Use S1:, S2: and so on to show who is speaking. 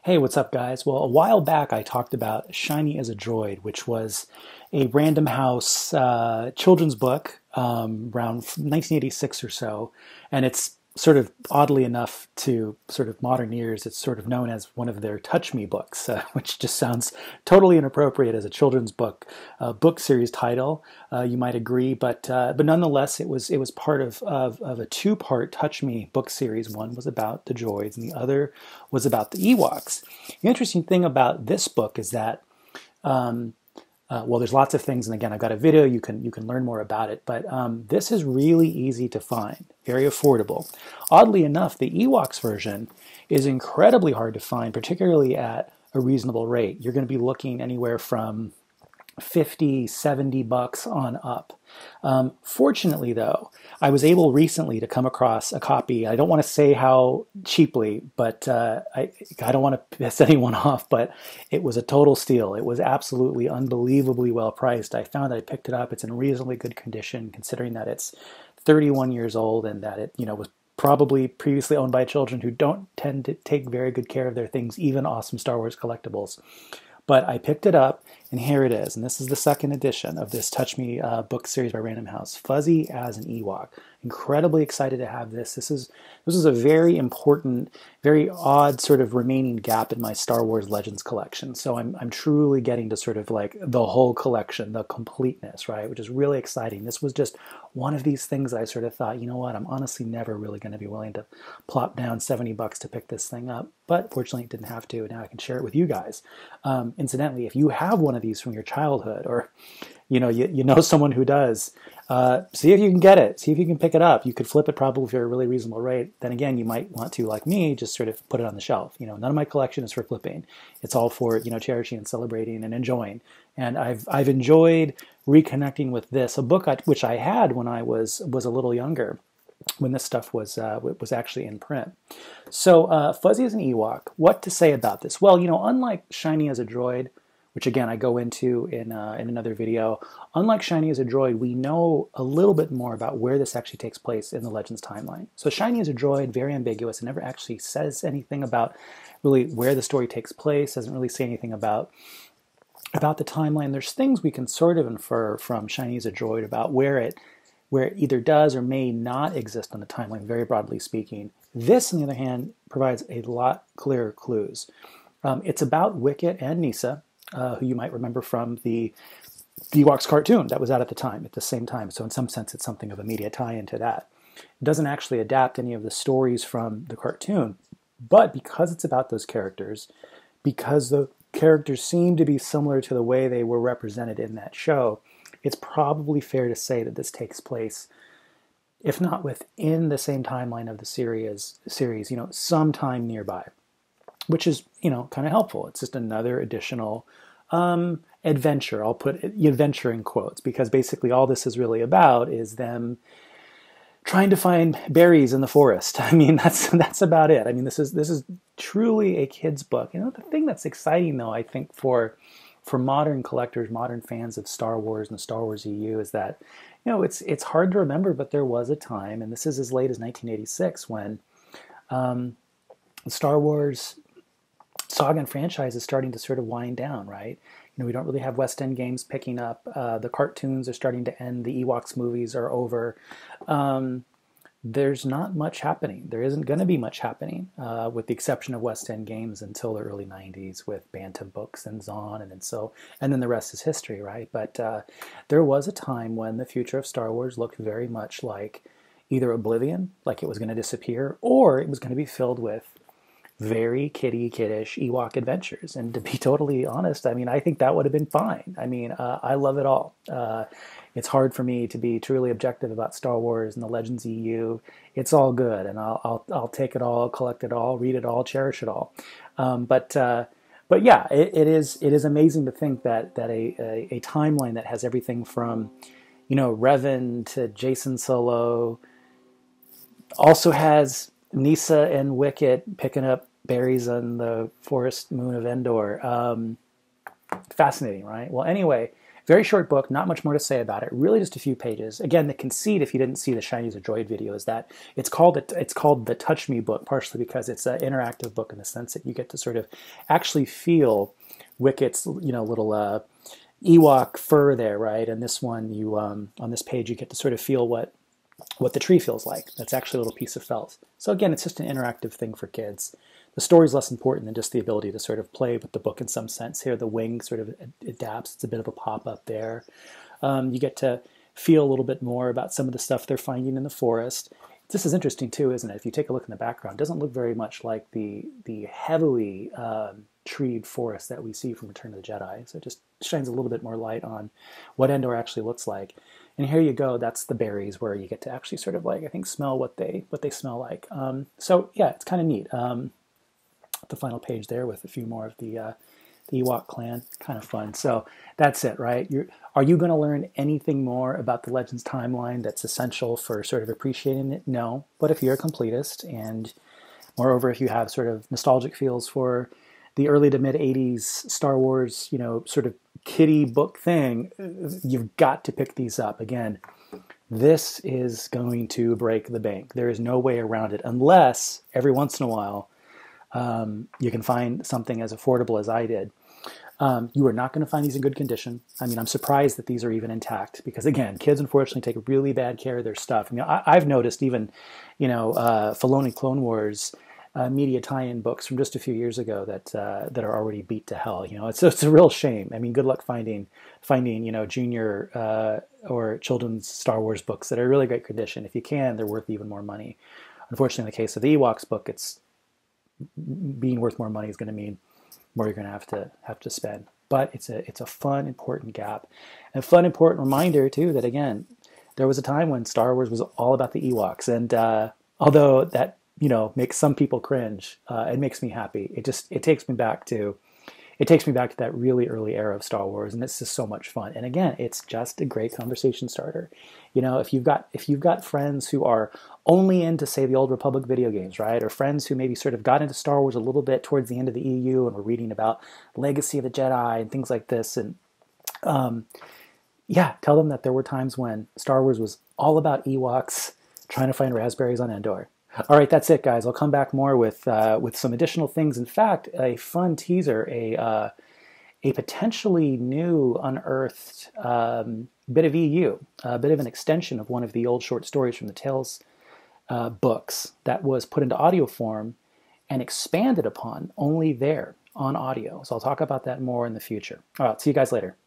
S1: Hey, what's up, guys? Well, a while back I talked about Shiny as a Droid, which was a Random House children's book around 1986 or so. And it's sort of oddly enough to sort of modern ears, it's sort of known as one of their Touch Me books, which just sounds totally inappropriate as a children's book series title. You might agree, but nonetheless, it was part of a two-part Touch Me book series. One was about the droids, and the other was about the Ewoks. The interesting thing about this book is that well, there's lots of things, and again, I've got a video. You can learn more about it. But this is really easy to find, very affordable. Oddly enough, the Ewoks version is incredibly hard to find, particularly at a reasonable rate. You're going to be looking anywhere from 50, 70 bucks on up. Fortunately, though, I was able recently to come across a copy. I don't want to say how cheaply, but I don't want to piss anyone off, but it was a total steal. It was absolutely unbelievably well priced. I found that I picked it up. It's in reasonably good condition, considering that it's 31 years old and that it, was probably previously owned by children who don't tend to take very good care of their things, even awesome Star Wars collectibles. But I picked it up, and here it is. And this is the second edition of this Touch Me book series by Random House, Fuzzy as an Ewok. Incredibly excited to have this. This is a very important, very odd sort of remaining gap in my Star Wars Legends collection. So I'm truly getting to sort of like the whole collection, the completeness, right? Which is really exciting. This was just one of these things I sort of thought, you know what, I'm honestly never really going to be willing to plop down 70 bucks to pick this thing up. But fortunately, it didn't have to. Now I can share it with you guys. Incidentally, if you have one of these from your childhood, or you know someone who does, see if you can get it. See if you can pick it up. You could flip it probably for a really reasonable rate. Then again, you might want to, like me, just sort of put it on the shelf. None of my collection is for flipping. It's all for cherishing and celebrating and enjoying. And I've enjoyed reconnecting with this, a book which I had when I was a little younger, when this stuff was actually in print. So Fuzzy as an Ewok. What to say about this? Well, unlike Shiny as a Droid, which again I go into in another video, unlike Shiny as a Droid, we know a little bit more about where this actually takes place in the Legends timeline. So Shiny as a Droid, very ambiguous. It never actually says anything about really where the story takes place. Doesn't really say anything about the timeline. There's things we can sort of infer from Shiny as a Droid about where it either does or may not exist on the timeline, very broadly speaking. This, on the other hand, provides a lot clearer clues. It's about Wicket and Nisa, who you might remember from the Ewoks cartoon that was out at the same time. So in some sense, it's something of a media tie-in to that. It doesn't actually adapt any of the stories from the cartoon, but because it's about those characters, because the characters seem to be similar to the way they were represented in that show, it's probably fair to say that this takes place, if not within the same timeline of the series, sometime nearby, which is, kind of helpful. It's just another additional adventure. I'll put adventure in quotes, because basically all this is really about is them trying to find berries in the forest. I mean, that's about it. I mean, this is truly a kid's book. The thing that's exciting, though, I think for modern collectors, modern fans of Star Wars and the Star Wars EU, is that, it's hard to remember, but there was a time, and this is as late as 1986, when the Star Wars saga and franchise is starting to sort of wind down, right? We don't really have West End games picking up. The cartoons are starting to end. The Ewoks movies are over. There's not much happening. There isn't going to be much happening, with the exception of West End games until the early 90s with Bantam books and Zahn, and then the rest is history, right? But there was a time when the future of Star Wars looked very much like either oblivion, like it was going to disappear, or it was going to be filled with very kiddish Ewok adventures. And to be totally honest, I mean, I think that would have been fine. I mean, I love it all. It's hard for me to be truly objective about Star Wars and the Legends EU. It's all good, and I'll take it all, collect it all, read it all, cherish it all. But yeah, it is amazing to think that a timeline that has everything from Revan to Jason Solo also has Nisa and Wicket picking up berries on the forest moon of Endor. Fascinating, right? Well, anyway, Very short book, not much more to say about it. Really, just a few pages. Again, the conceit, if you didn't see the Shiny as a Droid video, is that it's called the Touch Me book, partially because it's an interactive book in the sense that you get to sort of actually feel Wicket's, little Ewok fur there, right? And this one, you on this page, you get to sort of feel what the tree feels like. That's actually a little piece of felt. So again, it's just an interactive thing for kids. The story's less important than just the ability to sort of play with the book in some sense. Here, the wing sort of adapts. It's a bit of a pop-up there. You get to feel a little bit more about some of the stuff they're finding in the forest. This is interesting too, isn't it? If you take a look in the background, it doesn't look very much like the heavily treed forest that we see from Return of the Jedi. So it just shines a little bit more light on what Endor actually looks like. And here you go. That's the berries where you get to actually sort of like, I think, smell what they smell like. So yeah, it's kind of neat. The final page there with a few more of the Ewok clan, kind of fun. So that's it, right? Are you going to learn anything more about the Legends timeline that's essential for sort of appreciating it? No. But if you're a completist, and moreover, if you have sort of nostalgic feels for the early to mid 80s Star Wars, sort of kiddie book thing, you've got to pick these up. Again, this is going to break the bank. There is no way around it unless every once in a while you can find something as affordable as I did. You are not going to find these in good condition. I mean, I'm surprised that these are even intact because, again, kids unfortunately take really bad care of their stuff. I mean, I've noticed even, Filoni Clone Wars media tie-in books from just a few years ago that are already beat to hell. It's a real shame. I mean, good luck finding junior or children's Star Wars books that are really great condition. If you can, they're worth even more money. Unfortunately, in the case of the Ewoks book, it's being worth more money is going to mean more you're going to have to spend. But it's a fun, important gap, and a fun, important reminder too that again, there was a time when Star Wars was all about the Ewoks, and although that makes some people cringe, it makes me happy. It takes me back to that really early era of Star Wars, and it's just so much fun. And again, it's just a great conversation starter. If you've got friends who are only into, say, the Old Republic video games, right, or friends who maybe sort of got into Star Wars a little bit towards the end of the EU and were reading about Legacy of the Jedi and things like this, and tell them that there were times when Star Wars was all about Ewoks trying to find raspberries on Endor. All right, that's it, guys. I'll come back more with some additional things. In fact, a fun teaser, a potentially new unearthed bit of EU, a bit of an extension of one of the old short stories from the Tales books that was put into audio form and expanded upon only there on audio. So I'll talk about that more in the future. All right, see you guys later.